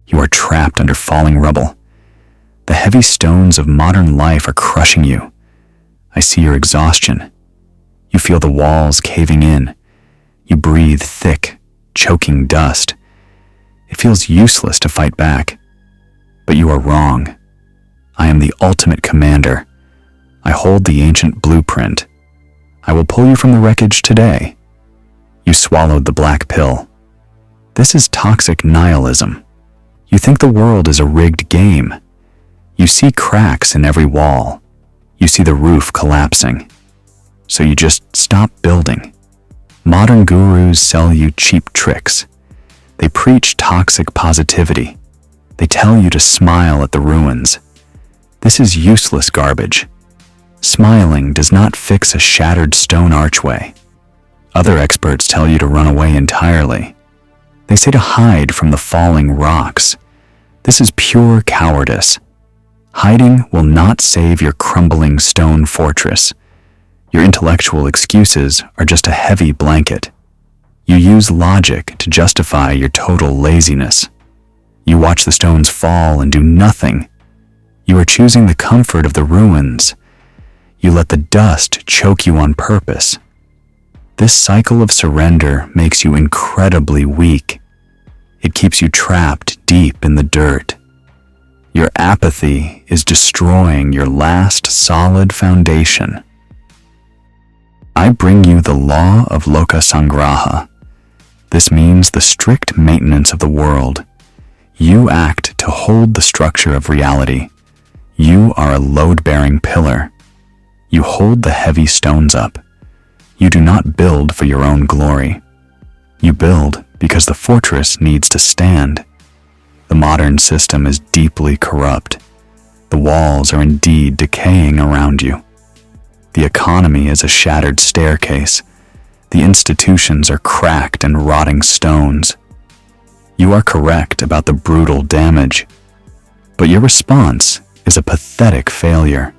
You are trapped under falling rubble. The heavy stones of modern life are crushing you. I see your exhaustion. You feel the walls caving in. You breathe thick, choking dust. It feels useless to fight back. But you are wrong. I am the ultimate commander. I hold the ancient blueprint. I will pull you from the wreckage today. You swallowed the black pill. This is toxic nihilism. You think the world is a rigged game. You see cracks in every wall. You see the roof collapsing. So you just stop building. Modern gurus sell you cheap tricks. They preach toxic positivity. They tell you to smile at the ruins. This is useless garbage. Smiling does not fix a shattered stone archway. Other experts tell you to run away entirely. They say to hide from the falling rocks. This is pure cowardice. Hiding will not save your crumbling stone fortress. Your intellectual excuses are just a heavy blanket. You use logic to justify your total laziness. You watch the stones fall and do nothing. You are choosing the comfort of the ruins. You let the dust choke you on purpose. This cycle of surrender makes you incredibly weak. It keeps you trapped deep in the dirt. Your apathy is destroying your last solid foundation. I bring you the law of Loka Sangraha. This means the strict maintenance of the world. You act to hold the structure of reality. You are a load-bearing pillar. You hold the heavy stones up. You do not build for your own glory. You build because the fortress needs to stand. The modern system is deeply corrupt. The walls are indeed decaying around you. The economy is a shattered staircase. The institutions are cracked and rotting stones. You are correct about the brutal damage, but your response is a pathetic failure.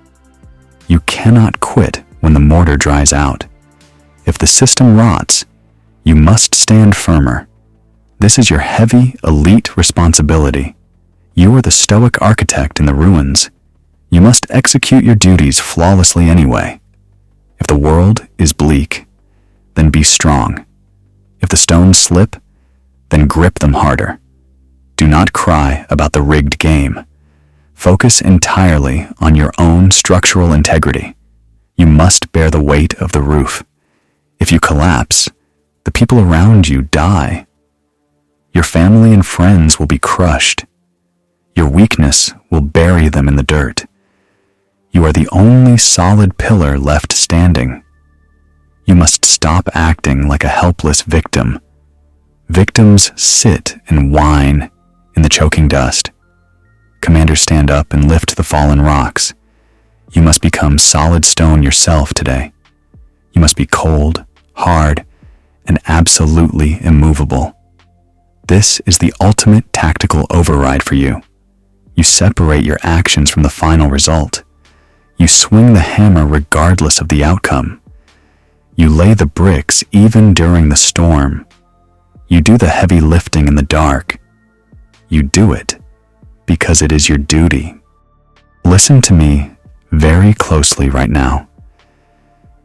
You cannot quit when the mortar dries out. If the system rots, you must stand firmer. This is your heavy, elite responsibility. You are the stoic architect in the ruins. You must execute your duties flawlessly anyway. If the world is bleak, then be strong. If the stones slip, then grip them harder. Do not cry about the rigged game. Focus entirely on your own structural integrity. You must bear the weight of the roof. If you collapse, the people around you die. Your family and friends will be crushed. Your weakness will bury them in the dirt. You are the only solid pillar left standing. You must stop acting like a helpless victim. Victims sit and whine in the choking dust. Commanders stand up and lift the fallen rocks. You must become solid stone yourself today. You must be cold, hard, and absolutely immovable. This is the ultimate tactical override for you. You separate your actions from the final result. You swing the hammer regardless of the outcome. You lay the bricks even during the storm. You do the heavy lifting in the dark. You do it because it is your duty. Listen to me very closely right now.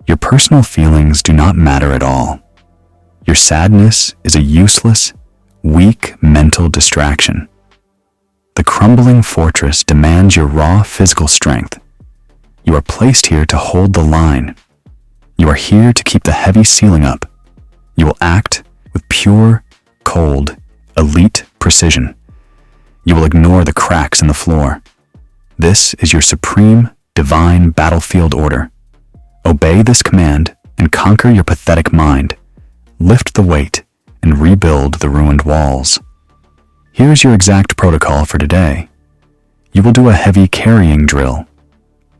Your personal feelings do not matter at all. Your sadness is a useless, weak mental distraction. The crumbling fortress demands your raw physical strength. You are placed here to hold the line. You are here to keep the heavy ceiling up. You will act with pure, cold, elite precision. You will ignore the cracks in the floor. This is your supreme, divine battlefield order. Obey this command and conquer your pathetic mind. Lift the weight and rebuild the ruined walls. Here is your exact protocol for today. You will do a heavy carrying drill.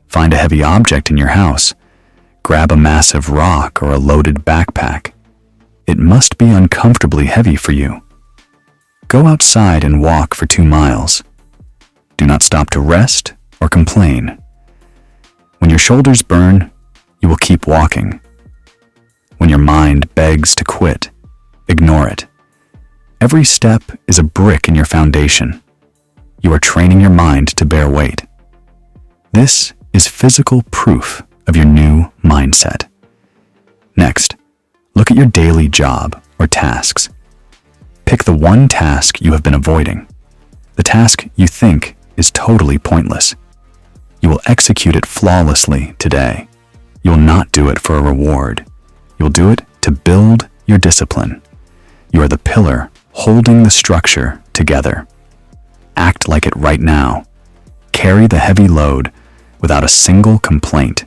Find a heavy object in your house. Grab a massive rock or a loaded backpack. It must be uncomfortably heavy for you. Go outside and walk for 2 miles. Do not stop to rest or complain. When your shoulders burn, you will keep walking. When your mind begs to quit, ignore it. Every step is a brick in your foundation. You are training your mind to bear weight. This is physical proof of your new mindset. Next, look at your daily job or tasks. Pick the one task you have been avoiding, the task you think is totally pointless. You will execute it flawlessly today. You will not do it for a reward. You will do it to build your discipline. You are the pillar holding the structure together. Act like it right now. Carry the heavy load without a single complaint.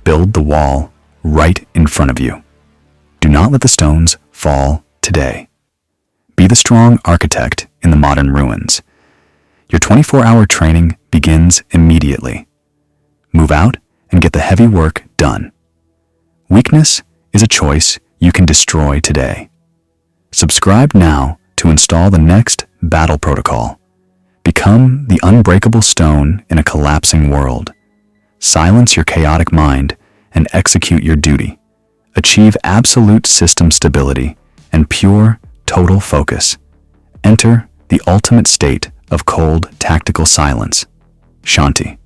Build the wall right in front of you. Do not let the stones fall today. Be the strong architect in the modern ruins. Your 24-hour training begins immediately. Move out and get the heavy work done. Weakness is a choice you can destroy today. Subscribe now to install the next battle protocol. Become the unbreakable stone in a collapsing world. Silence your chaotic mind and execute your duty. Achieve absolute system stability and pure, total focus. Enter the ultimate state of cold, tactical silence. Shanti.